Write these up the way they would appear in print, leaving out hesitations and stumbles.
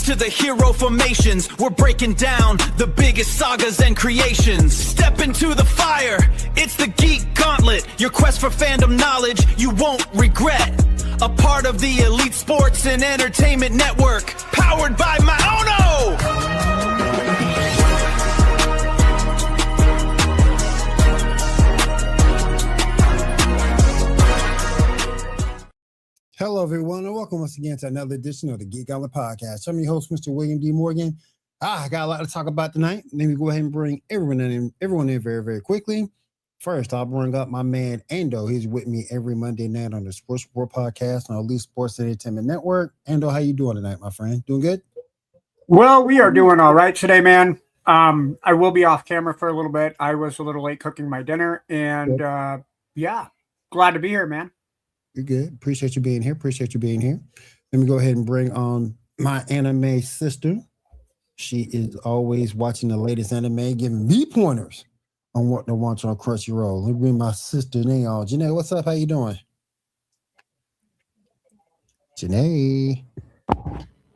to the hero formations. We're breaking down the biggest sagas and creations. Step into the fire, it's the Geek Gauntlet. Your quest for fandom knowledge you won't regret. A part of the elite sports and entertainment network, powered by Maono! Hello, everyone, and welcome once again to another edition of the Geek Gauntlet Podcast. I'm your host, Mr. William D. Morgan. I got a lot to talk about tonight. Let me go ahead and bring everyone in very, very quickly. First, I'll bring up my man, Ando. He's with me every Monday night on the Sports Report Podcast on Elite Sports Entertainment Network. Ando, how you doing tonight, my friend? Doing good? Well, we are doing all right today, man. I will be off camera for a little bit. I was a little late cooking my dinner, and glad to be here, man. You're good. Appreciate you being here. Let me go ahead and bring on my anime sister. She is always watching the latest anime, giving me pointers on what to watch on Crunchyroll. Let me bring my sister name on. Janae, what's up? How you doing? Janae.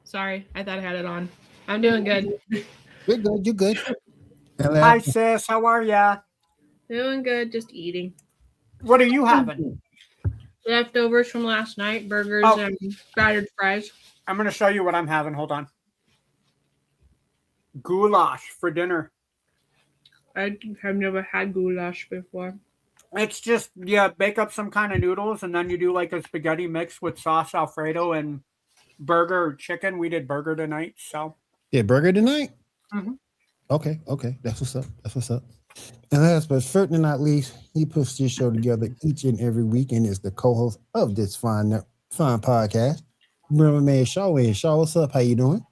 Sorry, I thought I had it on. I'm doing good. You're good. Hi, sis. How are ya? Doing good, just eating. What are you having? Leftovers from last night, burgers and battered fries. I'm going to show you what I'm having. Hold on. Goulash for dinner. I have never had goulash before. It's just, bake up some kind of noodles, and then you do like a spaghetti mix with sauce Alfredo and burger or chicken. We did burger tonight, so. Yeah, burger tonight? Mm-hmm. Okay. That's what's up. And last but certainly not least, he puts this show together each and every week and is the co-host of this fine podcast. Bring my man Shaw in. Shaw, what's up? How you doing?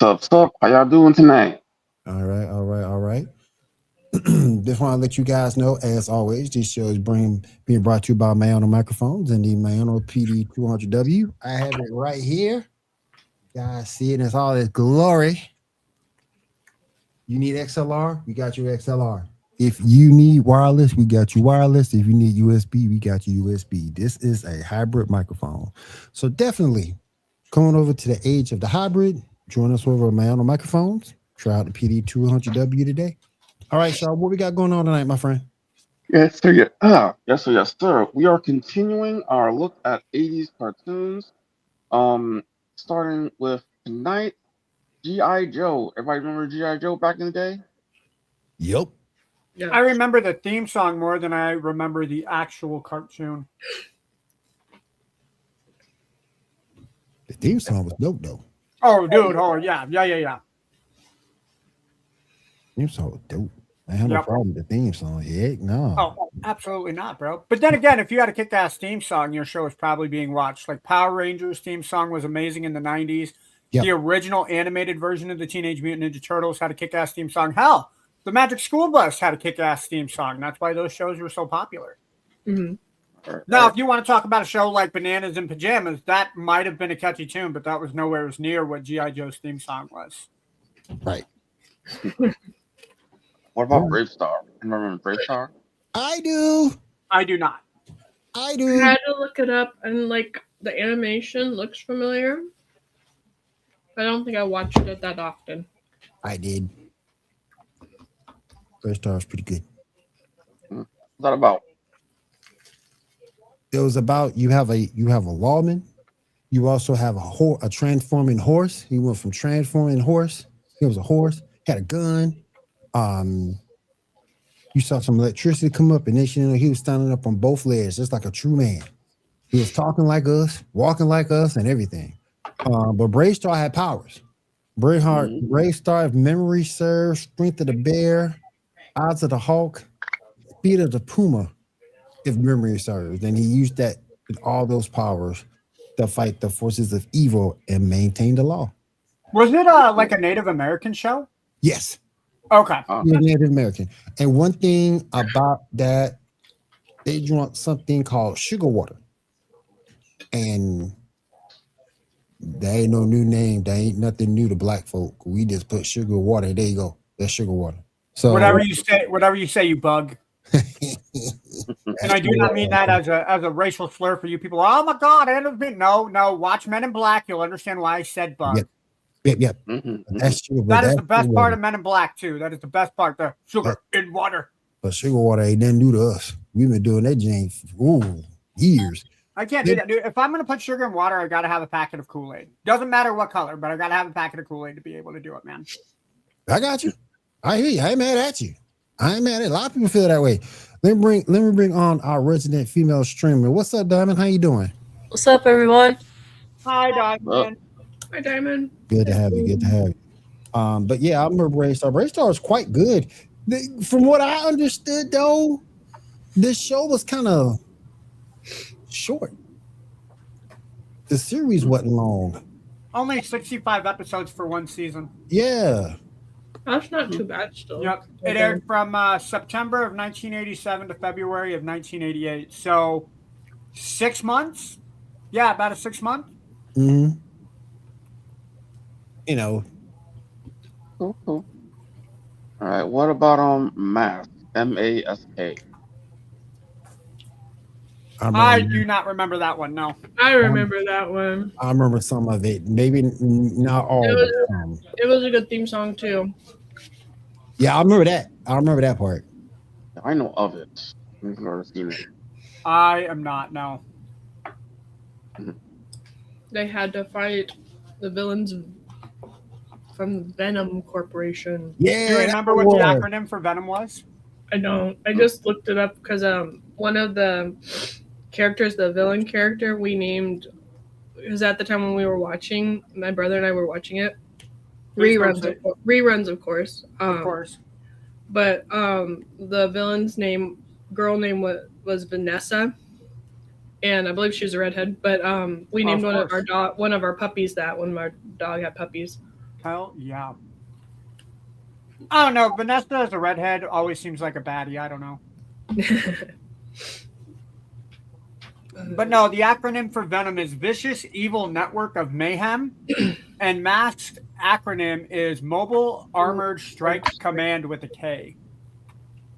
What's up? How y'all doing tonight? All right. Just want to let you guys know, as always, this show is being brought to you by Maono Microphones and the Maono PD200W. I have it right here. You guys see it in all its glory. You need XLR? We got your XLR. If you need wireless, we got you wireless. If you need USB, we got you USB. This is a hybrid microphone. So definitely come on over to the age of the hybrid. Join us over at Maono Microphones. Try out the PD200W today. All right, Shaw, what we got going on tonight, my friend? Yes, sir. Yes, sir. We are continuing our look at 80s cartoons. Starting with tonight. G.I. Joe. Everybody remember G.I. Joe back in the day? Yep. Yeah. I remember the theme song more than I remember the actual cartoon. The theme song was dope, though. Oh, dude. Oh, yeah. Theme song was dope. I have no problem with the theme song. Heck no. Oh, absolutely not, bro. But then again, if you had a kick-ass theme song, your show is probably being watched. Like Power Rangers theme song was amazing in the 90s. Yep. The original animated version of the Teenage Mutant Ninja Turtles had a kick-ass theme song. Hell, the Magic School Bus had a kick-ass theme song. That's why those shows were so popular. Mm-hmm. Now, if you want to talk about a show like Bananas in Pajamas, that might have been a catchy tune, but that was nowhere as near what G.I. Joe's theme song was. Right. What about Brave Star? Remember Brave Star? I do. I do not. I do. I had to look it up, and like the animation looks familiar. I don't think I watched it that often. I did. Brave Star was pretty good. What's that about? It was about you have a lawman. You also have a transforming horse. He went from transforming horse. He was a horse. Had a gun. You saw some electricity come up, and then he was standing up on both legs, just like a true man. He was talking like us, walking like us, and everything. But Brave Star had powers. Brave Star, if memory serves, strength of the bear, eyes of the hawk, speed of the puma, if memory serves. And he used that with all those powers to fight the forces of evil and maintain the law. Was it like a Native American show? Yes. Okay. You're Native American. And one thing about that, they drank something called sugar water. And there ain't no new name. There ain't nothing new to black folk. We just put sugar water. There you go. That's sugar water. So whatever you say, you bug. And I do not mean that as a racial slur for you people. Oh my God, no. Watch Men in Black. You'll understand why I said bug. Yep. Mm-hmm. That's true. That is the best part of Men in Black too. That is the best part. The sugar in water. But sugar water ain't nothing new to us. We've been doing that jam for years. I can't do that, dude. If I'm gonna put sugar in water, I gotta have a packet of Kool-Aid. Doesn't matter what color, but I gotta have a packet of Kool-Aid to be able to do it, man. I got you. I hear you. I ain't mad at you. I ain't mad at you. A lot of people feel that way. Let me bring on our resident female streamer. What's up, Diamond? How you doing? What's up, everyone? Hi, Diamond. Hi, Diamond. Good to have you. Good to have you. But yeah, I remember Braystar. Braystar is quite good. From what I understood, though, this show was kind of short. The series wasn't long. Only 65 episodes for one season. Yeah. That's not too bad still. Yep. It aired from September of 1987 to February of 1988. So 6 months? Yeah, about a 6 month. Mm-hmm. You know. Cool. All right. What about Mask? M-A-S-K. I do not remember that one. No. I remember that one. I remember some of it. Maybe not all. It was a good theme song too. Yeah, I remember that. I remember that part. I know of it. I've never seen it. I am not. No. They had to fight the villains from Venom Corporation. Yeah. Do you remember what the acronym for Venom was? I don't. I just looked it up because one of the characters, the villain character, we named. It was at the time when we were watching. My brother and I were watching it. Reruns, of course. Of course. But the villain's girl name was Vanessa, and I believe she was a redhead. But we named one of our puppies that when our dog had puppies. Hell yeah. I don't know. Vanessa as a redhead always seems like a baddie. I don't know. But no, the acronym for Venom is Vicious Evil Network of Mayhem, and Mask's acronym is Mobile Armored Strike Command with a K.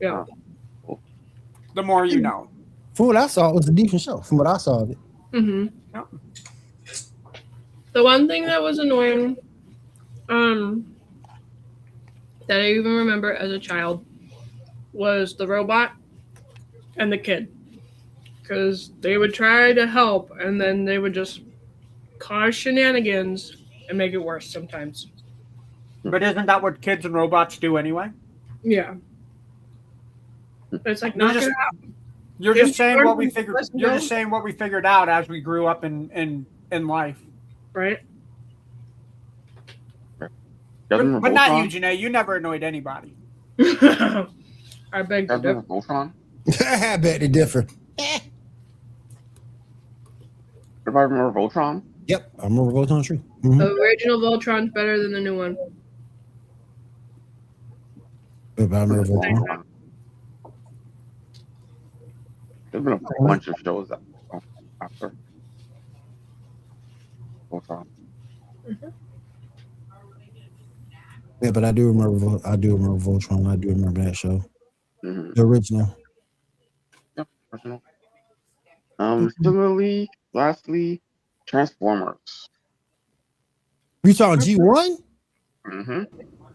Yeah. The more you know. From what I saw, it was a decent show. From what I saw of it. Mm-hmm. Yep. The one thing that was annoying, that I even remember as a child, was the robot and the kid. Because they would try to help, and then they would just cause shenanigans and make it worse sometimes. But isn't that what kids and robots do anyway? Yeah. It's like you're just saying what we figured. You're just saying what we figured out as we grew up in life, right? But not you, Janae. You never annoyed anybody. I beg to differ. I bet they differ. Everybody remember Voltron? Yep, I remember Voltron Tree. Mm-hmm. The original Voltron's better than the new one. Yep, I remember Voltron. There's been a bunch of shows after Voltron. Mm-hmm. Yeah, but I do remember Voltron. I do remember that show. Mm-hmm. The original. Yep, original. Similarly, lastly, Transformers. You talking G1? Mm-hmm.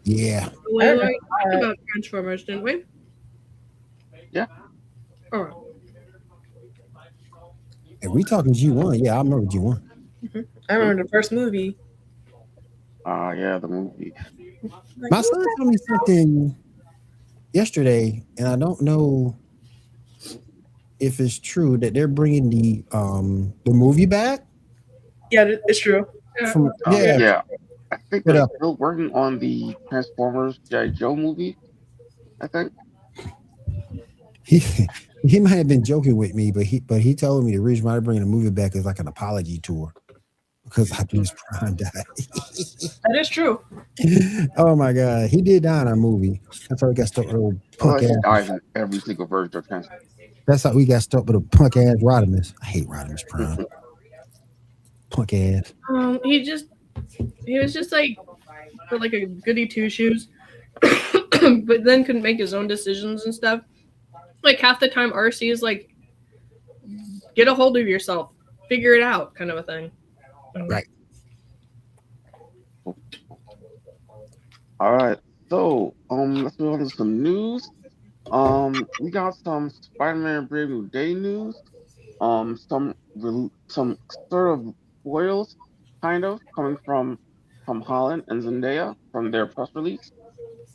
Yeah. We talked about Transformers, didn't we? Yeah. All right. If we talking G1, yeah, I remember G1. Mm-hmm. I remember the first movie. Yeah, the movie. My son told me something yesterday, and I don't know if it's true that they're bringing the movie back. Yeah, it's true. Yeah. I think they're still working on the Transformers G.I. Joe movie. I think he might have been joking with me, but he told me the reason why they're bringing the movie back is like an apology tour because Optimus Prime died. That is true. Oh my God, he did die in our movie. That's how we got stuck with a punk ass. He dies in every single version of Transformers. That's how we got stuck with a punk ass Rodimus. I hate Rodimus Prime. Punk ass. He was just like a goody two shoes, but then couldn't make his own decisions and stuff. Like half the time, RC is like, get a hold of yourself, figure it out, kind of a thing. Right. All right. So, let's move on to some news. We got some Spider-Man Brave New Day news. Some sort of spoils, kind of, coming from Tom Holland and Zendaya from their press release.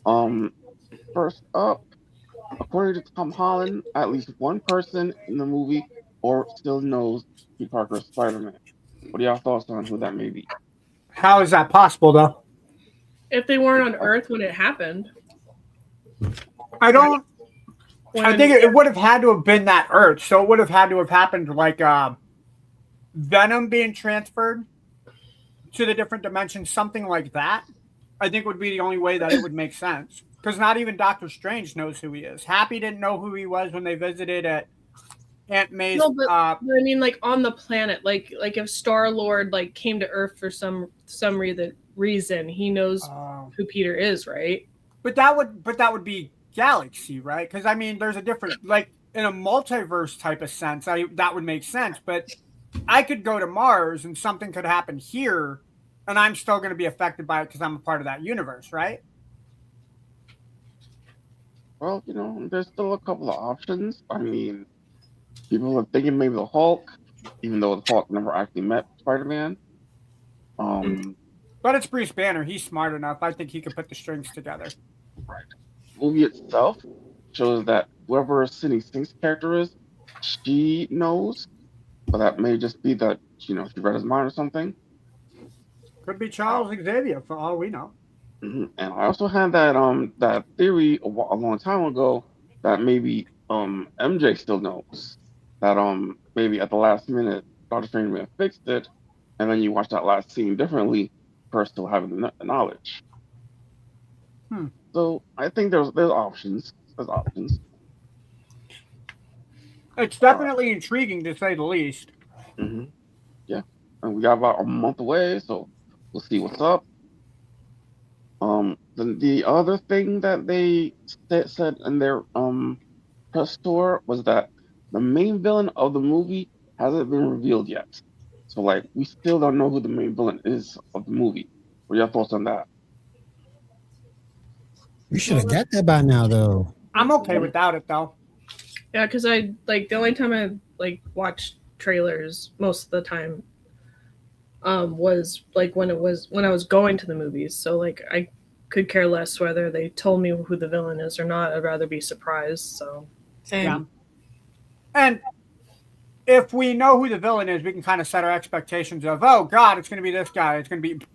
Um, First up, according to Tom Holland, at least one person in the movie or still knows Peter Parker is Spider-Man. What are y'all thoughts on who that may be? How is that possible, though? If they weren't on Earth when it happened. I think it would have had to have been that Earth. So it would have had to have happened like Venom being transferred to the different dimensions, something like that. I think would be the only way that it would make sense. Because not even Doctor Strange knows who he is. Happy didn't know who he was when they visited at Aunt May's. No, but I mean, like on the planet, like if Star-Lord like came to Earth for some reason, he knows who Peter is, right? But that would be galaxy, right? Because I mean, there's a different, like in a multiverse type of sense, that would make sense. But I could go to Mars and something could happen here, and I'm still going to be affected by it because I'm a part of that universe, right? Well, there's still a couple of options. I mean, people are thinking maybe the Hulk, even though the Hulk never actually met Spider-Man. But it's Bruce Banner. He's smart enough. I think he could put the strings together. Right. The movie itself shows that whoever Sydney Sink's character is, she knows, but that may just be that she read his mind or something. Could be Charles Xavier for all we know. Mm-hmm. And I also had that theory a long time ago that maybe MJ still knows that maybe at the last minute Doctor Strange may have fixed it, and then you watch that last scene differently for still having the knowledge. So I think there's options. There's options. It's definitely intriguing to say the least. Mm-hmm. Yeah, and we got about a month away, so we'll see what's up. The other thing that they said in their press tour was that the main villain of the movie hasn't been revealed yet. So like we still don't know who the main villain is of the movie. What are your thoughts on that? We should have got that by now, though. I'm okay without it, though. Yeah, because I like the only time I watched trailers most of the time was like when I was going to the movies. So like I could care less whether they told me who the villain is or not. I'd rather be surprised. So Same. Yeah. And if we know who the villain is, we can kind of set our expectations of, oh God, it's going to be this guy. It's going to be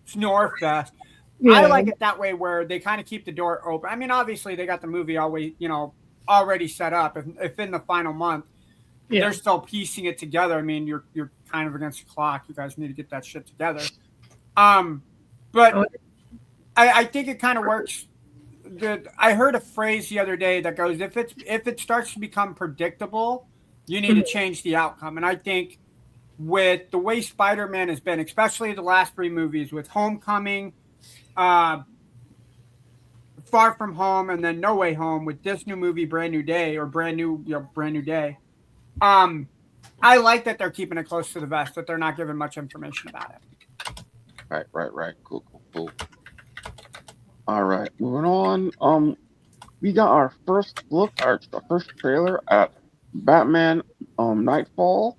Snorfest. Yeah. I like it that way where they kind of keep the door open. I mean, obviously they got the movie already set up. If in the final month, they're still piecing it together. I mean, you're kind of against the clock. You guys need to get that shit together. But I think it kind of works. I heard a phrase the other day that goes, if it starts to become predictable, you need to change the outcome. And I think with the way Spider-Man has been, especially the last three movies, with Homecoming, Far From Home, and then No Way Home, with this new movie, Brand New Day. I like that they're keeping it close to the vest, that they're not giving much information about it. Right. Cool. All right, moving on. We got our first look, our first trailer at Batman Nightfall.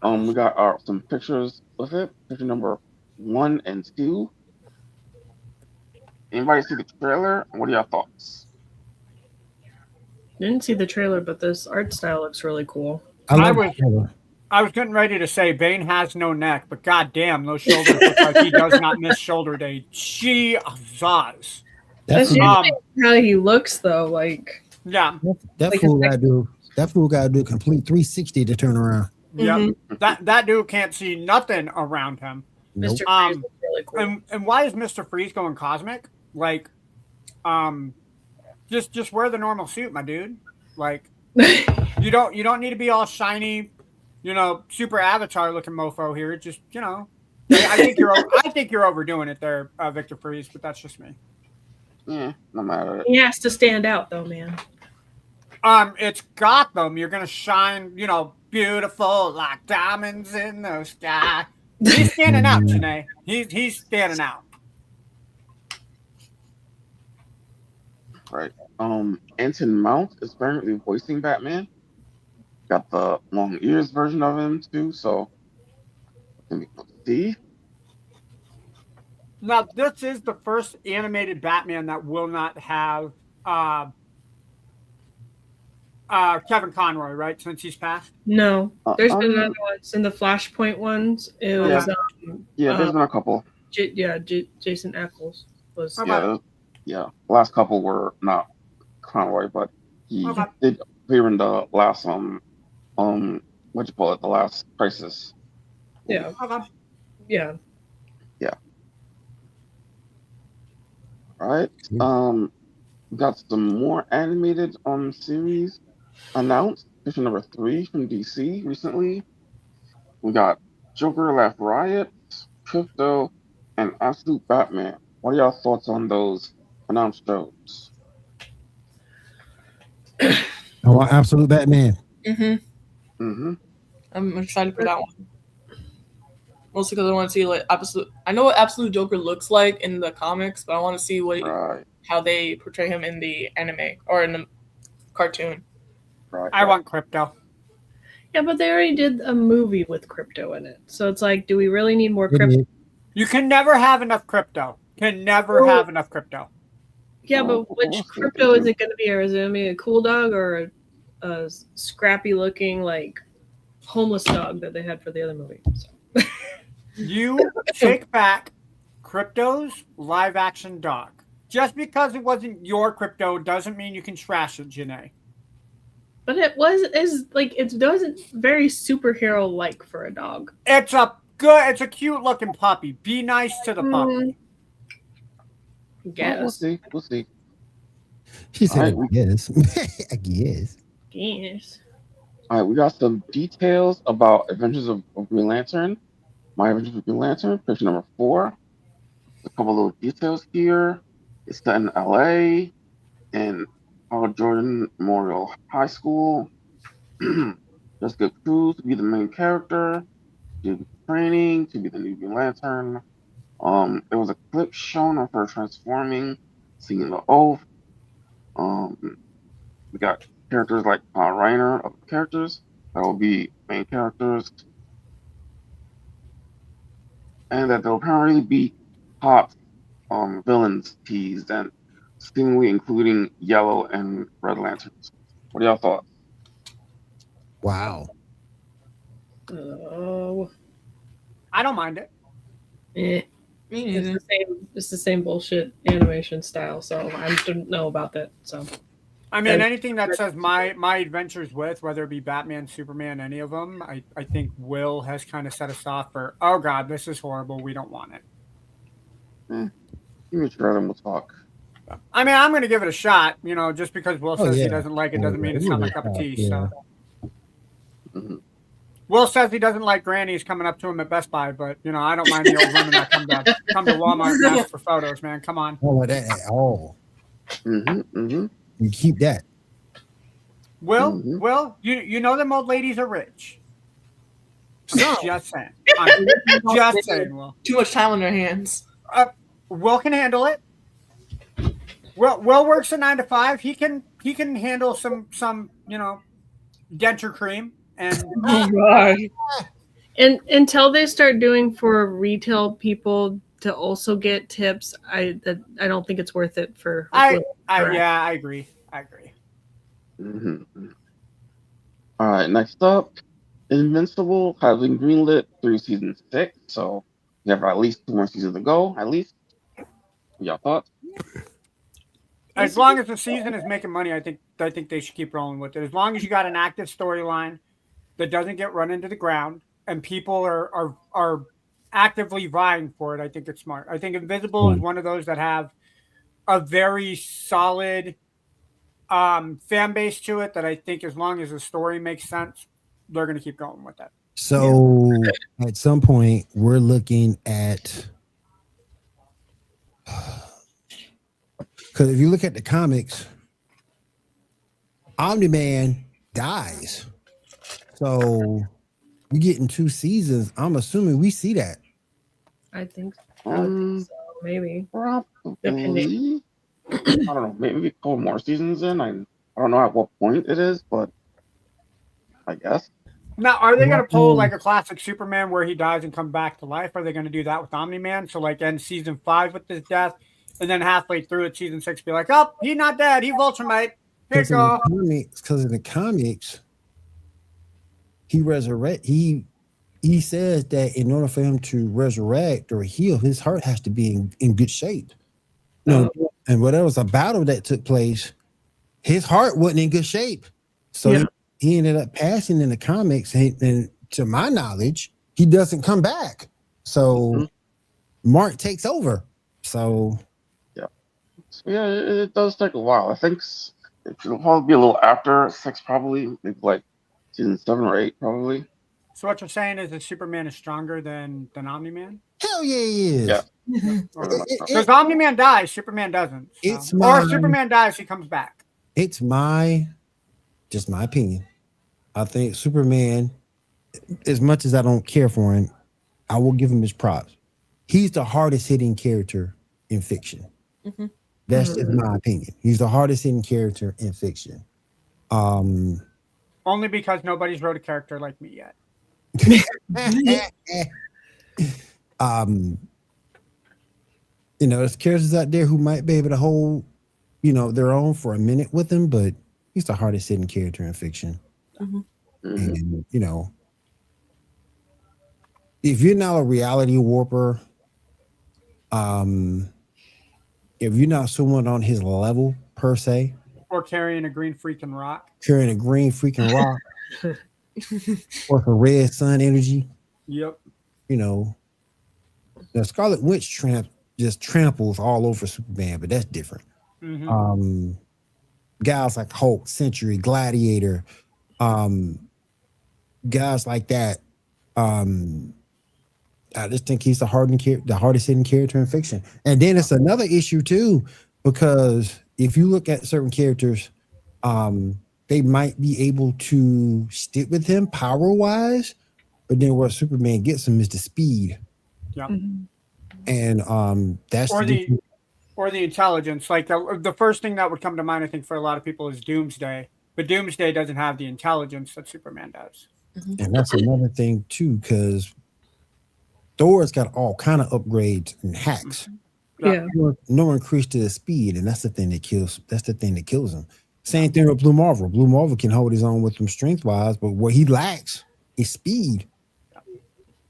We got some pictures with it, picture number 1 and 2. Anybody see the trailer? What are your thoughts? Didn't see the trailer, but this art style looks really cool. I was getting ready to say Bane has no neck, but goddamn, those shoulders look like he does not miss shoulder day. Jesus. That's how he looks, though. Like, yeah, that fool got to do a complete 360 to turn around. Yeah, that dude can't see nothing around him. Nope. Mr. Freeze looks really cool. And why is Mr. Freeze going cosmic? Like, just wear the normal suit, my dude. Like, you don't need to be all shiny, super Avatar looking mofo here. Just, I think you're overdoing it there, Victor Freeze, but that's just me. Yeah, no matter. He has to stand out, though, man. It's Gotham. You're gonna shine, beautiful like diamonds in the sky. He's standing out, Janae. He's standing out. Right. Anton Mount is currently voicing Batman. Got the long ears version of him too, so let me see. Now, this is the first animated Batman that will not have Kevin Conroy, right? Since he's passed. No, there's been other ones in the Flashpoint ones. It was there's been a couple. Jason Ackles was. Yeah. The last couple were not Conroy, but he did appear in the last what you call it, the last Crisis. Yeah. Yeah. Yeah. All right. Got some more animated series announced. Issue number 3 from DC recently. We got Joker Left Riot, Crypto, and Absolute Batman. What are y'all thoughts on those announced shows? I want Absolute Batman. I'm excited for that one. Mostly because I want to see like Absolute. I know what Absolute Joker looks like in the comics, but I want to see how they portray him in the anime or in the cartoon. Right. I want Crypto. Yeah, but they already did a movie with Crypto in it, so it's like, do we really need more Crypto? You can never have enough Crypto. Have enough Crypto. Yeah, but which Crypto is it going to be? Or is it going to be a cool dog or a scrappy looking like homeless dog that they had for the other movie? So. You take back Crypto's live action dog. Just because it wasn't your Crypto doesn't mean you can trash it, Janae. But it wasn't very superhero like for a dog. It's a cute looking puppy. Be nice to the puppy. Guess. We'll see. She said, "Yes, I guess." Yes. All right, we got some details about Adventures of Green Lantern. My Adventures of Green Lantern, picture number 4. A couple little details here. It's set in LA, in Jordan Memorial High School. Jessica Cruz to be the main character. To be training to be the new Green Lantern. There was a clip shown of her transforming, singing the oath. We got characters like Reiner of the characters that will be main characters, and that there'll apparently be hot villains teased, and seemingly including Yellow and Red Lanterns. What are y'all thoughts? Wow. Oh. I don't mind it. It's the same bullshit animation style, so I don't know about that. So, I mean, anything that says my adventures with, whether it be Batman, Superman, any of them, I think Will has kind of set us off for, oh God, this is horrible. We don't want it. Give me a trailer and we'll talk. I mean, I'm going to give it a shot. Just because Will says he doesn't like it doesn't mean it's not my cup of tea. Yeah. So. Will says he doesn't like grannies coming up to him at Best Buy, but I don't mind the old women that come to Walmart and ask for photos, man. Come on. Oh, that at all. You keep that. Will, you know them old ladies are rich. Just saying. Just saying, Will. Too much time on their hands. Will can handle it. Will works a 9 to 5. He can handle some denture cream and and until they start doing for retail people to also get tips, I don't think it's worth it for. I agree. All right, next up, Invincible has been greenlit through season 6, so we have at least 2 more seasons to go. At least, y'all thoughts? As long as the season is making money, I think they should keep rolling with it. As long as you got an active storyline that doesn't get run into the ground and people are actively vying for it, I think it's smart. I think Invincible is one of those that have a very solid fan base to it that I think as long as the story makes sense, they're going to keep going with that. So at some point, we're looking at, because if you look at the comics, Omni-Man dies. So we get in 2 seasons. I'm assuming we see that. I think so. Maybe. Probably. I don't know, maybe a couple more seasons in. I don't know at what point it is, but I guess. Now, are they going to pull like a classic Superman where he dies and come back to life? Are they going to do that with Omni-Man? So, like, end season 5 with his death, and then halfway through it, season 6, be like, oh, he's not dead. He Vulturemite. Here you go. Because in the comics, he says that in order for him to resurrect or heal, his heart has to be in good shape. No, and when there was a battle that took place, his heart wasn't in good shape. So he ended up passing in the comics, and to my knowledge, he doesn't come back. So Mark takes over. So it does take a while. I think it'll probably be a little after 6, probably maybe like season 7 or 8, probably. So what you're saying is that Superman is stronger than Omni-Man? Hell yeah, he is. Yeah. Because Omni-Man dies, Superman doesn't. So. Or Superman dies, he comes back. It's just my opinion. I think Superman, as much as I don't care for him, I will give him his props. He's the hardest hitting character in fiction. Mm-hmm. That's just my opinion. He's the hardest hitting character in fiction. Only because nobody's wrote a character like me yet. There's characters out there who might be able to hold, their own for a minute with him, but he's the hardest hitting character in fiction. Mm-hmm. And if you're not a reality warper, if you're not someone on his level per se, or carrying a green freaking rock, or for red sun energy, yep. The Scarlet Witch just tramples all over Superman, but that's different. Mm-hmm. Guys like Hulk, Sentry, Gladiator, guys like that. I just think he's the hardest hitting character in fiction. And then it's another issue too, because if you look at certain characters, they might be able to stick with him power wise, but then where Superman gets him is the speed. Yeah. Mm-hmm. And that's or the intelligence. Like the first thing that would come to mind, I think, for a lot of people is Doomsday. But Doomsday doesn't have the intelligence that Superman does. Mm-hmm. And that's another thing too, because Thor's got all kind of upgrades and hacks. Yeah. No increase to the speed, and that's the thing that kills. That's the thing that kills him. Same thing with Blue Marvel. Blue Marvel can hold his own with him strength wise, but what he lacks is speed.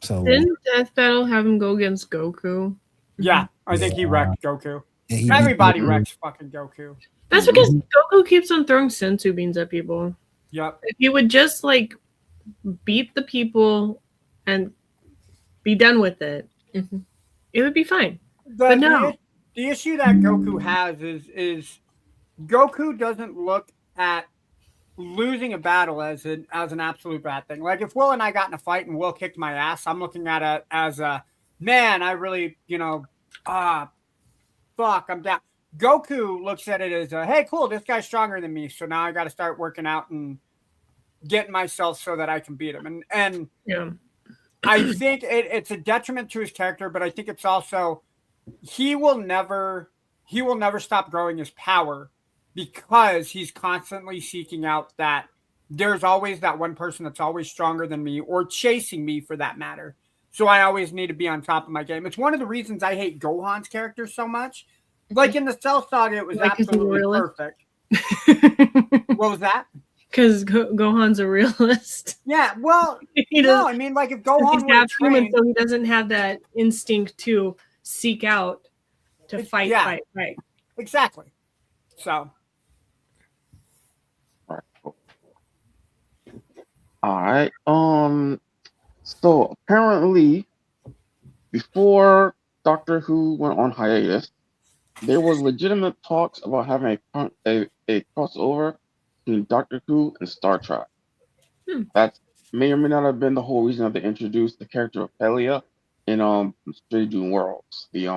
So didn't Death Battle have him go against Goku? Yeah, I think he wrecked Goku. Everybody wrecks fucking Goku. That's because Goku keeps on throwing senzu beans at people. Yep. If he would just beat the people and be done with it, it would be fine. But no. The issue that Goku has is Goku doesn't look at losing a battle as an absolute bad thing. Like if Will and I got in a fight and Will kicked my ass, I'm looking at it as a man, I really, fuck, I'm down. Goku looks at it as hey, cool, this guy's stronger than me, so now I got to start working out and getting myself so that I can beat him. And yeah. I think it's a detriment to his character, but I think it's also he will never stop growing his power because he's constantly seeking out that there's always that one person that's always stronger than me or chasing me for that matter. So I always need to be on top of my game. It's one of the reasons I hate Gohan's character so much. Like in the Cell Saga, it was absolutely perfect. What was that? Because Gohan's a realist. Yeah, well, no, I mean, like if Gohan he's half human, so he doesn't have that instinct to seek out to fight. Exactly. So. All right. So apparently, before Doctor Who went on hiatus, there was legitimate talks about having a crossover between Doctor Who and Star Trek. That may or may not have been the whole reason that they introduced the character of Pelia in Strange New Worlds, the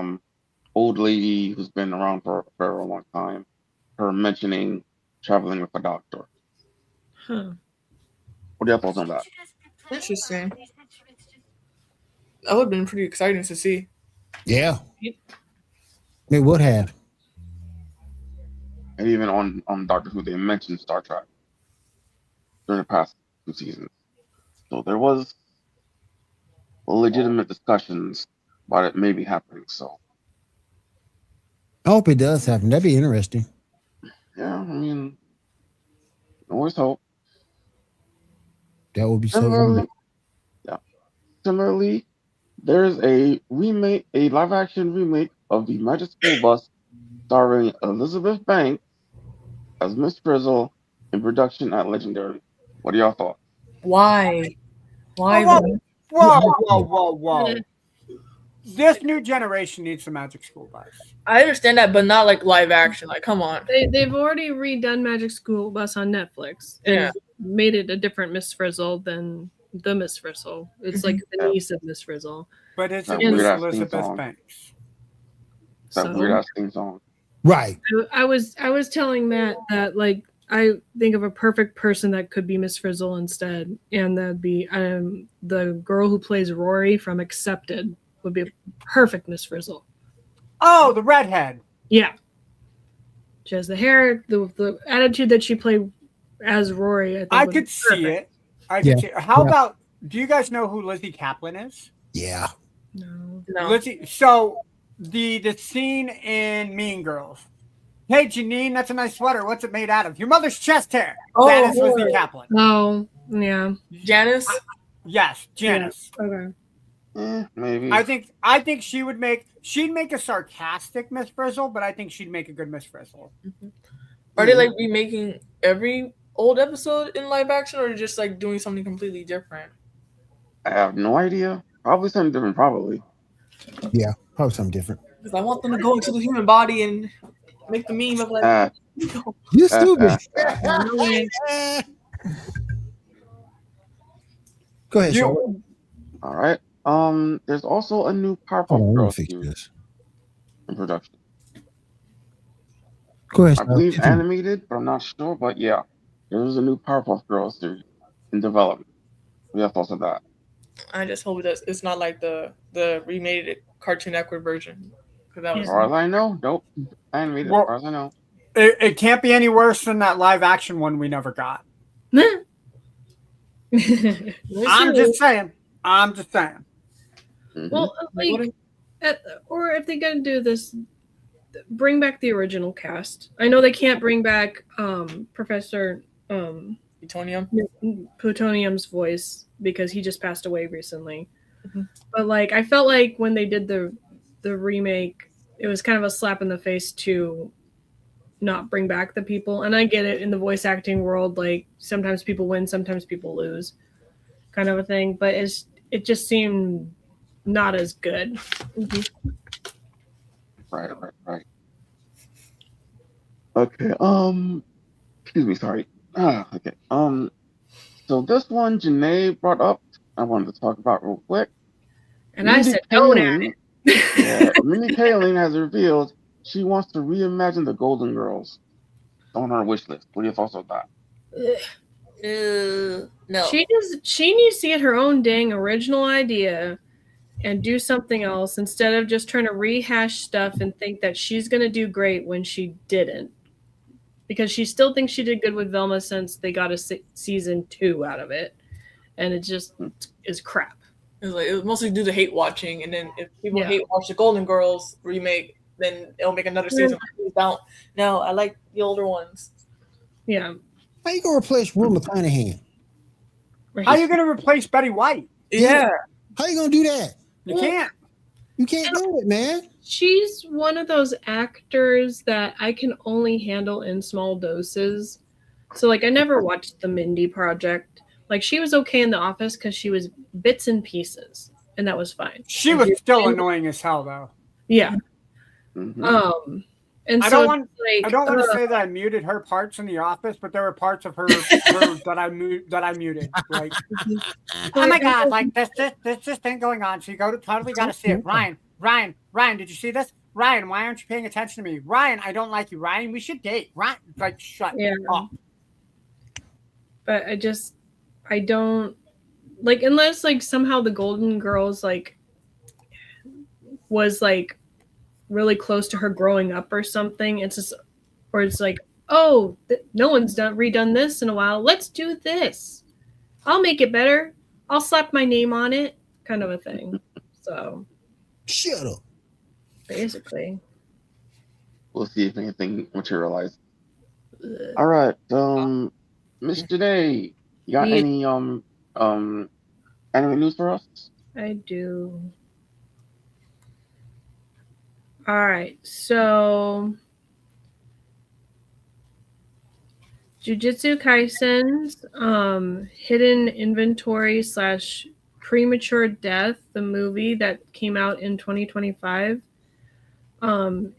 old lady who's been around for a very long time. Her mentioning traveling with a doctor. Huh. What are your thoughts on that? Interesting. That would have been pretty exciting to see. Yeah. It would have. And even on Doctor Who, they mentioned Star Trek during the past 2 seasons. So there was legitimate discussions about it maybe happening. So I hope it does happen. That'd be interesting. yeah, I mean, always hope. That would be so Similarly, fun. yeah. Similarly, there's a live action remake of the Magic School Bus starring Elizabeth Banks as Miss Frizzle in production at Legendary. What are y'all thoughts? Why? Why? Whoa. This new generation needs some Magic School Bus. I understand that, but not like live action. Like, come on. They've already redone Magic School Bus on Netflix. Yeah. Made it a different Miss Frizzle than the Miss Frizzle. It's like the niece of Miss Frizzle. But it's That with weird-ass Elizabeth theme song. Banks. That weird ass theme song. Right. I was telling Matt that like I think of a perfect person that could be Miss Frizzle instead, and that'd be the girl who plays Rory from Accepted would be a perfect Miss Frizzle. Oh, the redhead. Yeah, she has the hair, the attitude that she played as Rory. I think I would could be see perfect. it. I could Yeah. see it. How Yeah. about? Do you guys know who Lizzie Kaplan is? Yeah. No. Lizzie. So the scene in Mean Girls. Hey, Janine, that's a nice sweater. What's it made out of? Your mother's chest hair. Oh, that is Lizzie boy. Kaplan. Oh, yeah. Janice? Yes, Janice. Okay. Maybe. I think she'd make a sarcastic Miss Frizzle, but I think she'd make a good Miss Frizzle. Are they like remaking every old episode in live action, or just like doing something completely different? I have no idea. Probably something different. Probably. Yeah. Probably something different. Because I want them to go into the human body and make the meme of like. You stupid. Go ahead, Charlotte. All right. There's also a new Hold Powerpuff on, let me Girls fix series this. in production. Go ahead, I Charlotte. believe animated, but I'm not sure. But yeah, there's a new Powerpuff Girls series in development. We have thoughts of that. I just hope that it's not like the remade Cartoon Network version. Because that was. As far as I know, nope. Animated, Well, as far as I know. It can't be any worse than that live action one we never got. I'm just saying. Mm-hmm. Well, like, or if they're gonna do this, bring back the original cast. I know they can't bring back Professor Plutonium's voice because he just passed away recently. Mm-hmm. But like, I felt like when they did the remake, it was kind of a slap in the face to not bring back the people. And I get it in the voice acting world, like sometimes people win, sometimes people lose, kind of a thing. But it just seemed not as good. Mm-hmm. Right. Okay. Excuse me. Sorry. Okay. So this one Janae brought up, I wanted to talk about real quick. And I said, don't at it. Yeah, Mindy Kaling has revealed she wants to reimagine the Golden Girls on her wish list. What are your thoughts on that? No. She needs to get her own dang original idea and do something else instead of just trying to rehash stuff and think that she's going to do great when she didn't. Because she still thinks she did good with Velma since they got a season 2 out of it. And it just is crap. It was mostly due to hate watching, and then if people hate watch the Golden Girls remake, then it'll make another season. No, I like the older ones. Yeah. How you gonna replace Will McClanahan? How are you gonna replace Betty White? Yeah. How you gonna do that? You can't. You can't do it, man. She's one of those actors that I can only handle in small doses. So, like, I never watched the Mindy Project. Like, she was okay in The Office because she was bits and pieces, and that was fine. She was still annoying as hell, though. Yeah. Mm-hmm. And I so don't want to say that I muted her parts in The Office, but there were parts of her that I muted. Like, oh my god, like this thing going on. So you totally got to see it. Ryan, did you see this? Ryan, why aren't you paying attention to me? Ryan, I don't like you. Ryan, we should date. Ryan, like, shut up. But I don't like, unless like somehow the Golden Girls like was like really close to her growing up or something. It's just, or it's like oh, no one's redone this in a while. Let's do this. I'll make it better. I'll slap my name on it, kind of a thing. So, shut up. Basically, we'll see if anything materializes. All right, Miss Janae, you got any anime news for us? I do. All right, so Jujutsu Kaisen's Hidden Inventory / Premature Death, the movie that came out in 2025,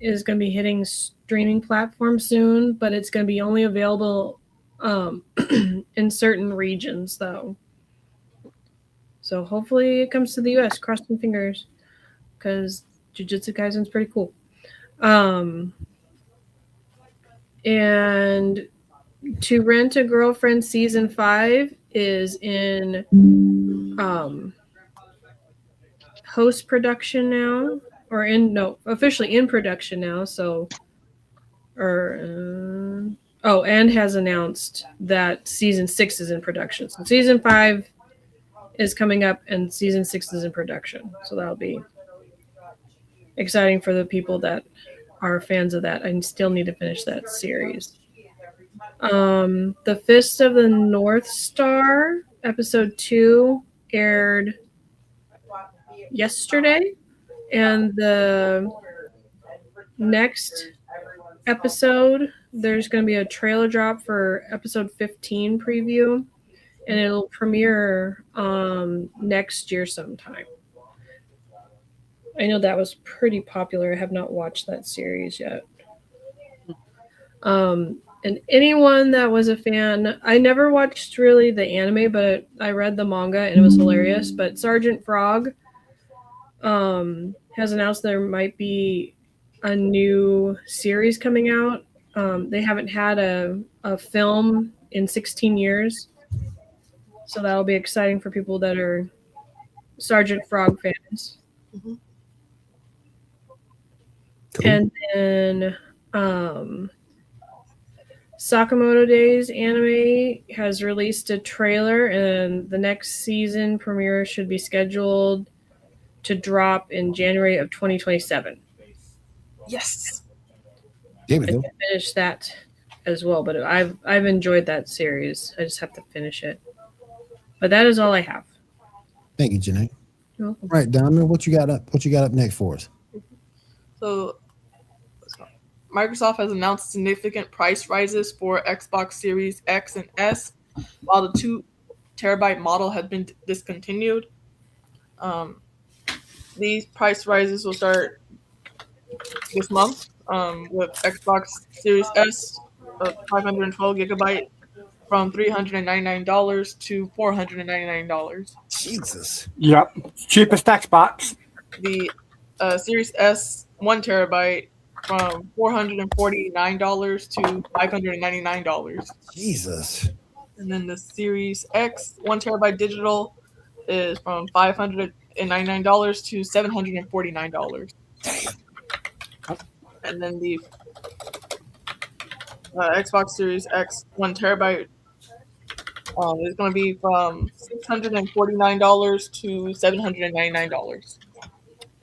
is going to be hitting streaming platforms soon, but it's going to be only available in certain regions, though. So hopefully it comes to the US. Cross some fingers, because Jujutsu Kaisen's pretty cool. And To Rent a Girlfriend season 5 is in post production now, or officially in production now. So, and has announced that season 6 is in production. So season 5 is coming up, and season 6 is in production. So that'll be exciting for the people that are fans of that. I still need to finish that series. The Fist of the North Star episode 2 aired yesterday, and the next episode, there's going to be a trailer drop for episode 15 preview, and it'll premiere next year sometime. I know that was pretty popular. I have not watched that series yet. And anyone that was a fan, I never watched really the anime, but I read the manga and it was hilarious. But Sergeant Frog has announced there might be a new series coming out. They haven't had a film in 16 years. So that'll be exciting for people that are Sergeant Frog fans. Mm-hmm. Cool. And then Sakamoto Days anime has released a trailer, and the next season premiere should be scheduled to drop in January of 2027. Yes. There we go. I finished that as well, but I've enjoyed that series. I just have to finish it. But that is all I have. Thank you, Janae. You're welcome. All right, Diamond, what you got up next for us? So, Microsoft has announced significant price rises for Xbox Series X and S, while the 2 terabyte model has been discontinued. These price rises will start this month with Xbox Series S, 512 gigabyte, from $399 to $499. Jesus. Yep. Cheapest Xbox. The Series S 1 terabyte from $449 to $599. Jesus. And then the Series X 1 terabyte digital is from $599 to $749. And then the Xbox Series X 1 terabyte is going to be from $649 to $799.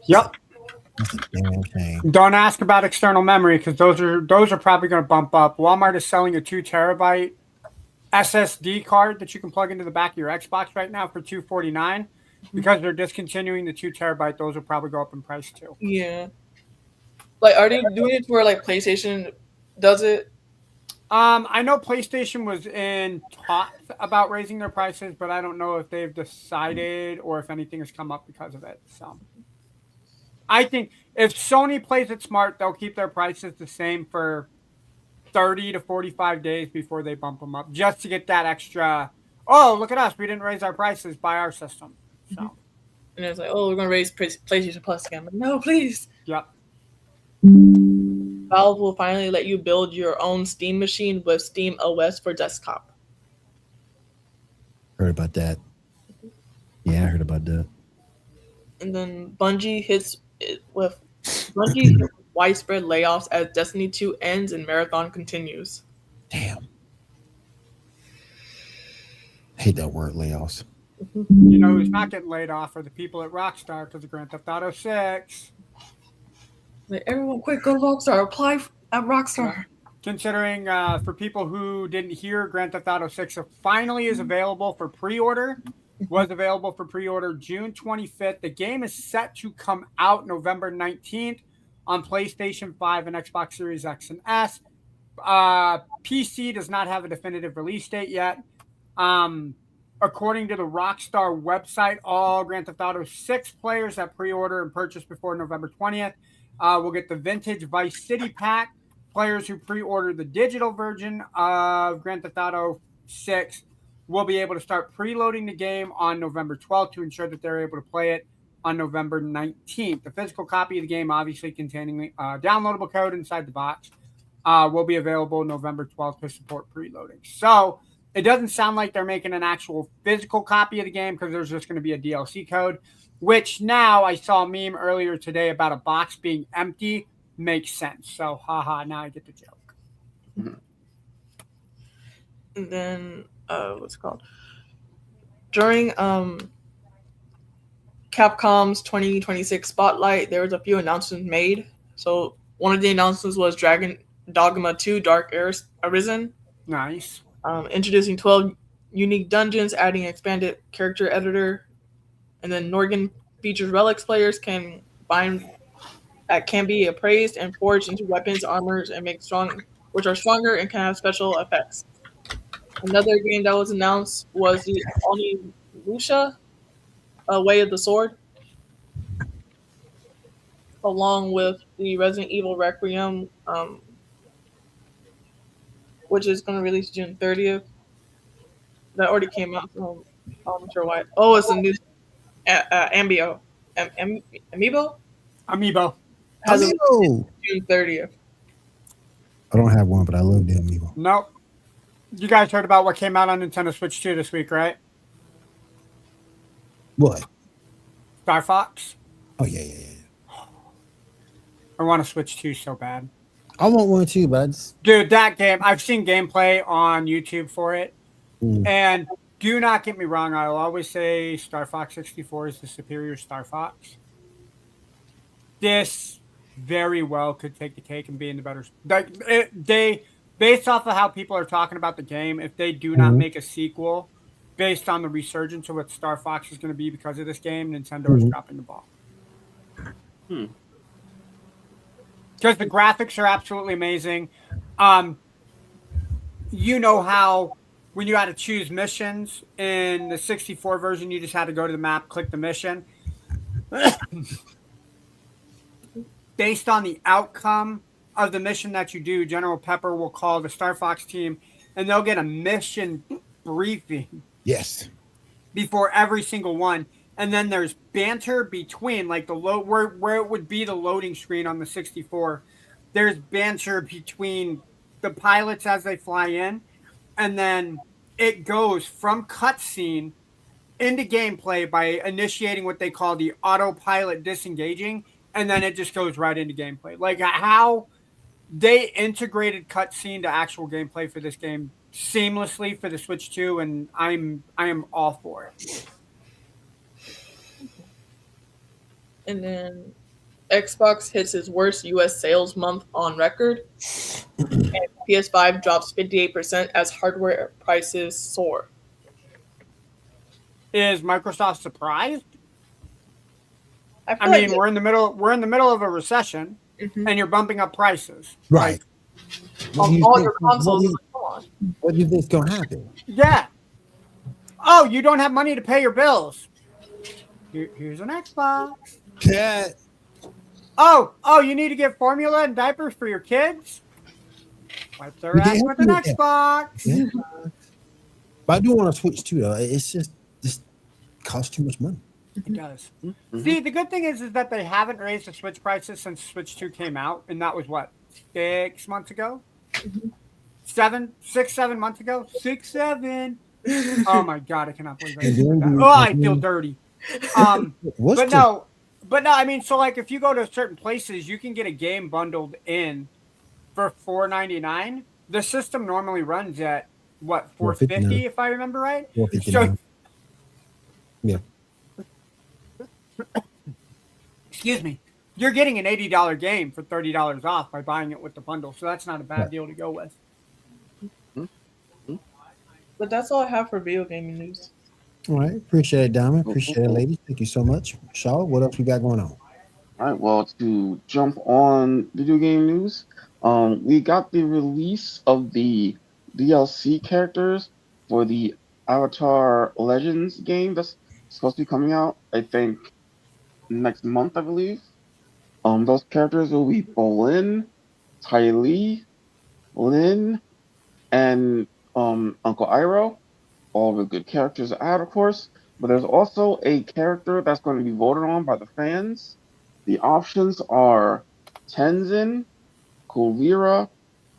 Yep. That's a damn shame. Don't ask about external memory, because those are probably going to bump up. Walmart is selling a 2 terabyte SSD card that you can plug into the back of your Xbox right now for $249. Because they're discontinuing the 2 terabyte, those will probably go up in price too. Yeah. Like, are they doing it where like PlayStation does it? I know PlayStation was in talks about raising their prices, but I don't know if they've decided or if anything has come up because of it. So I think if Sony plays it smart, they'll keep their prices the same for 30 to 45 days before they bump them up, just to get that extra, oh, look at us, we didn't raise our prices, buy our system. So, and it's like, oh, we're going to raise PlayStation Plus again. But no, please. Yep. Valve will finally let you build your own Steam machine with Steam OS for desktop. Heard about that. Yeah, I heard about that. And then Bungie hits widespread layoffs as Destiny 2 ends and Marathon continues. Damn. I hate that word, layoffs. You know who's not getting laid off are the people at Rockstar because of Grand Theft Auto 6. Like, everyone, quick, go to Rockstar. Apply at Rockstar. Considering for people who didn't hear, Grand Theft Auto 6 finally is available for pre-order. Was available for pre-order June 25th. The game is set to come out November 19th on PlayStation 5 and Xbox Series X and S. PC does not have a definitive release date yet. According to the Rockstar website, all Grand Theft Auto 6 players that pre-order and purchase before November 20th will get the Vintage Vice City pack. Players who pre-order the digital version of Grand Theft Auto 6 will be able to start preloading the game on November 12th to ensure that they're able to play it on November 19th. The physical copy of the game, obviously containing the downloadable code inside the box, will be available November 12th to support preloading. So it doesn't sound like they're making an actual physical copy of the game because there's just going to be a DLC code, which now I saw a meme earlier today about a box being empty. Makes sense. So, haha, now I get the joke. And then, what's it called? During Capcom's 2026 Spotlight, there was a few announcements made. So, one of the announcements was Dragon Dogma 2 Dark Arisen. Nice. Introducing 12 unique dungeons, adding expanded character editor. And then Norgan features relics players can be appraised and forged into weapons, armors, and which are stronger and can have special effects. Another game that was announced was the Onimusha, Way of the Sword, along with the Resident Evil Requiem, which is going to release June 30th. That already came out, so I'm not sure why. Oh, it's a new Amiibo. Amiibo. Has a June 30th. I don't have one, but I love the Amiibo. Nope. You guys heard about what came out on Nintendo Switch 2 this week, right? What? Star Fox. Oh, yeah. I want a Switch 2 so bad. I want one too, but Dude, that game, I've seen gameplay on YouTube for it. And do not get me wrong, I'll always say Star Fox 64 is the superior Star Fox. This very well could take the cake and be in the better. They based off of how people are talking about the game, if they do not make a sequel based on the resurgence of what Star Fox is going to be because of this game, Nintendo is dropping the ball. Because the graphics are absolutely amazing. You know how when you had to choose missions in the 64 version, you just had to go to the map, click the mission. Based on the outcome of the mission that you do, General Pepper will call the Star Fox team, and they'll get a mission briefing. Yes. Before every single one. And then there's banter between, like where it would be the loading screen on the 64. There's banter between the pilots as they fly in, and then it goes from cutscene into gameplay by initiating what they call the autopilot disengaging, and then it just goes right into gameplay. Like how they integrated cutscene to actual gameplay for this game seamlessly for the Switch 2, and I am all for it. And then Xbox hits its worst U.S. sales month on record, and PS5 drops 58% as hardware prices soar. Is Microsoft surprised? I mean, we're in the middle of a recession, and you're bumping up prices. Right. On all your consoles. Come on. What do you think's gonna happen? Yeah. Oh, you don't have money to pay your bills. Here's an Xbox. Yeah. Oh, you need to get formula and diapers for your kids? Wipe their ass with an Xbox. Yeah. But I do want to Switch too, though. It's just costs too much money. It does. See, the good thing is that they haven't raised the Switch prices since Switch 2 came out, and that was what, 6 months ago? 7 months ago? 6, 7. Oh my God, I cannot believe that. Oh, I feel dirty. But no, I mean, so like if you go to certain places, you can get a game bundled in for $4.99, The system normally runs at what, $450 if I remember right. $459. Yeah. Excuse me. You're getting an $80 game for $30 off by buying it with the bundle, so that's not a bad deal to go with. But that's all I have for video gaming news. All right. Appreciate it, Diamond. Appreciate it, ladies. Thank you so much. Shaw, what else we got going on? All right. Well, to jump on video game news, we got the release of the DLC characters for the Avatar Legends game that's supposed to be coming out, I think, next month, I believe. Those characters will be Bolin, Ty Lee, Lin, and Uncle Iroh. All the good characters to add, of course. But there's also a character that's going to be voted on by the fans. The options are Tenzin, Kulvira,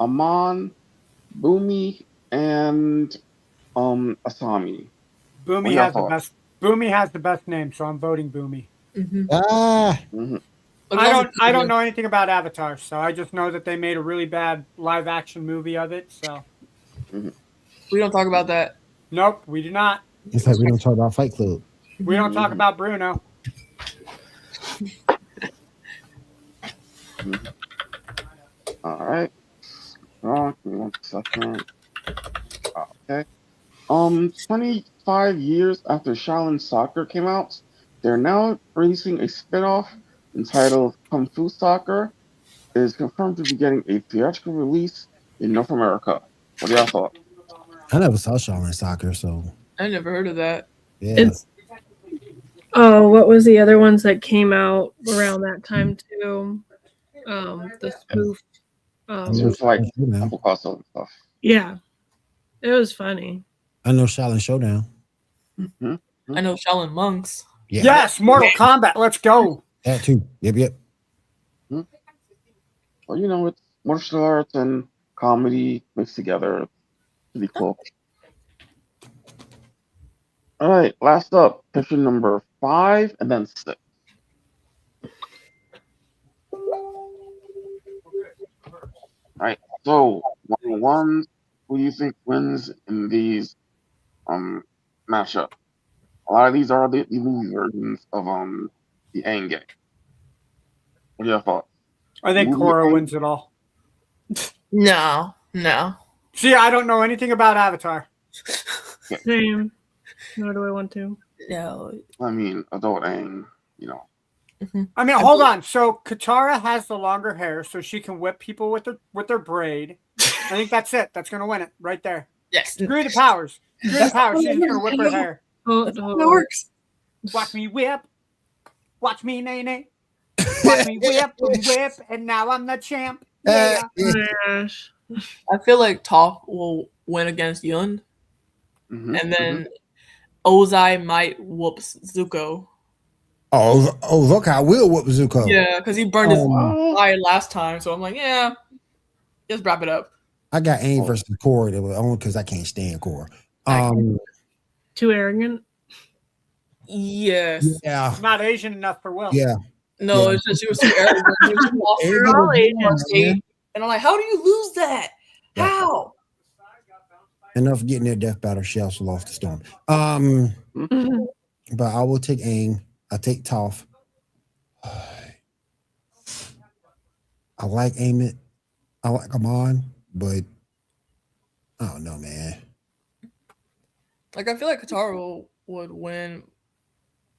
Amon, Bumi, and Asami. Boomy has the best. Boomy has the best name, so I'm voting Boomy. I don't know anything about Avatar, so I just know that they made a really bad live action movie of it. So we don't talk about that. Nope, we do not. It's like we don't talk about Fight Club. We don't talk about Bruno. All right. Give me 1 second. Okay. 25 years after Shaolin Soccer came out, they're now releasing a spin-off entitled Kung Fu Soccer. It is confirmed to be getting a theatrical release in North America. What do y'all thought? I never saw Shaolin Soccer, so I never heard of that. yeah. What was the other ones that came out around that time too? The spoof. It's like Apple Castle and stuff. Yeah, it was funny. I know Shaolin Showdown. I know Shaolin Monks. Yeah. Yes, Mortal Kombat. Let's go. That too. Yep. Well, you know, it's martial arts and comedy mixed together. Pretty cool. All right, last up, picture number 5 and then 6. All right, so 1-on-1, who do you think wins in these matchup? A lot of these are the movie versions of the Aang game. What do you thought? I think Korra wins it all. No. See, I don't know anything about Avatar. Same. Nor do I want to. No. I mean, adult Aang, you know. I mean, hold on. So Katara has the longer hair, so she can whip people with her braid. I think that's it. That's gonna win it right there. Yes. Screw the powers. She's gonna whip her hair. That works. Watch me whip. Watch me nay. Watch me whip, and now I'm the champ. Yeah. Gosh. I feel like Toph will win against Yun, and then Ozai might whoop Zuko. Zuko will whoop Zuko. Yeah, because he burned his eye last time. So I'm like, yeah, just wrap it up. I got Aang versus Korra. It was only because I can't stand Korra. Too arrogant. Yes. Yeah. Not Asian enough for Will. Yeah. No, it's just she was too arrogant. And I'm like, how do you lose that? How? Enough getting their death battle shells off the storm. But I will take Aang. I take Toph. I like Amit. I like Amon, but I don't know, man. Like, I feel like Katara would win.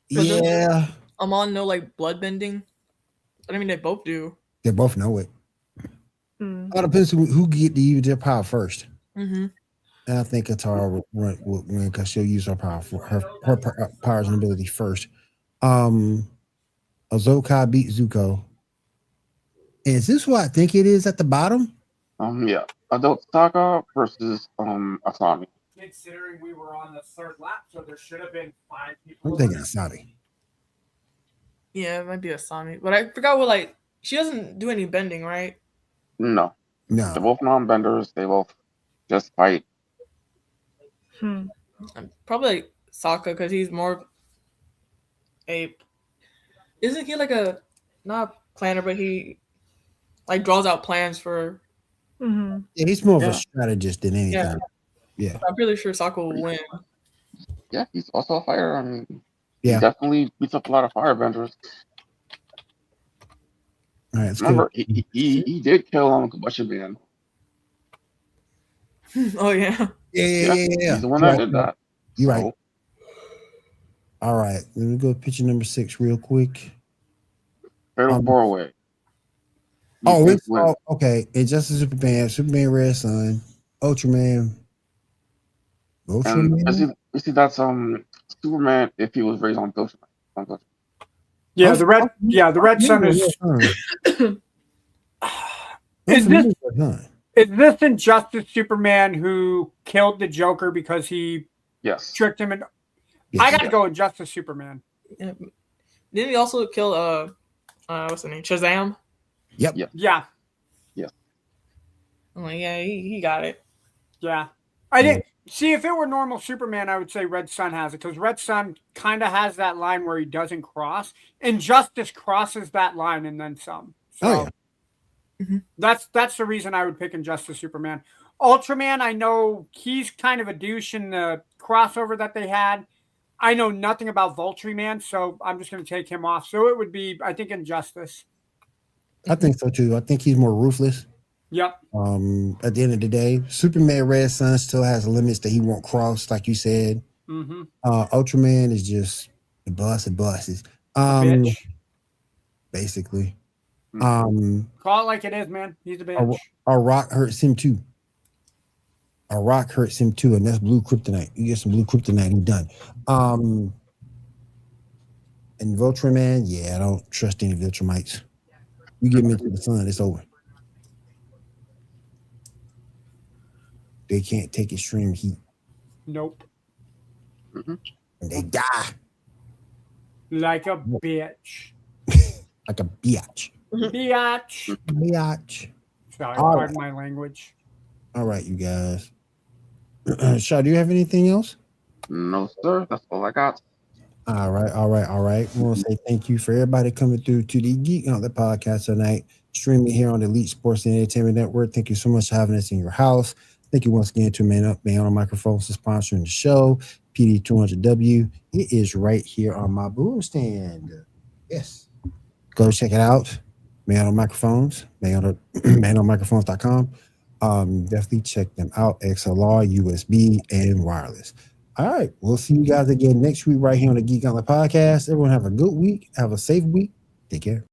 Yeah. Amon know like blood bending. I mean, they both do. They both know it. All depends who get to use their power first. And I think Katara will win because she'll use her power for her powers and ability first. Ahsoka beat Zuko. And is this what I think it is at the bottom? Yeah. Adult Sokka versus Asami. Considering we were on the third lap, so there should have been 5 people. I'm thinking Asami. Yeah, it might be Asami. But I forgot what, like, she doesn't do any bending, right? No. No. They're both non-benders. They both just fight. Probably like Sokka because he's more isn't he like a not a planner, but he like draws out plans for Mm-hmm. Yeah, he's more of a strategist than anything. Yeah. I'm pretty sure Sokka will win. Yeah, he's also a fighter. I mean, Yeah. he definitely beats up a lot of firebenders. All right. Remember, he did kill Combustion Man. Oh yeah. Yeah. He's the one that did that. You're right. All right. Let me go to picture number 6 real quick. Fatal four-way. Okay. Injustice Superman, Red Sun, Ultraman. You see, that's Superman if he was raised on Ghost. Yeah, the Red Sun is. Is this Injustice Superman who killed the Joker because he tricked him? I gotta go Injustice Superman. Yeah. Didn't he also kill what's the name? Shazam? Yep. Yeah. I'm like, yeah, he got it. Yeah. I didn't see if it were normal Superman, I would say Red Sun has it because Red Sun kind of has that line where he doesn't cross. Injustice crosses that line and then some. So that's the reason I would pick Injustice Superman. Ultraman, I know he's kind of a douche in the crossover that they had. I know nothing about Voltryman, so I'm just going to take him off. So it would be, I think, Injustice. I think so too. I think he's more ruthless. Yep. At the end of the day, Superman Red Sun still has limits that he won't cross, like you said. Mm-hmm. Ultraman is just the boss of bosses. Bitch. Basically. Call it like it is, man. He's a bitch. A rock hurts him too. And that's blue kryptonite. You get some blue kryptonite, he's done. And Voltryman, I don't trust any Viltrumites. You get them into the sun, it's over. They can't take extreme heat. Nope. And they die. Like a bitch. Like a biatch. Biatch. Sorry, pardon my language. All right, you guys. Shaw, do you have anything else? No, sir. That's all I got. All right. We want to say thank you for everybody coming through to the Geek Gauntlet Podcast tonight, streaming here on the Elite Sports and Entertainment Network. Thank you so much for having us in your house. Thank you once again to Man on Microphones for sponsoring the show. PD200W. It is right here on my boom stand. Yes. Go check it out. Man on Microphones. manonmicrophones.com. Definitely check them out. XLR, USB, and wireless. All right. We'll see you guys again next week right here on the Geek Gauntlet Podcast. Everyone have a good week. Have a safe week. Take care.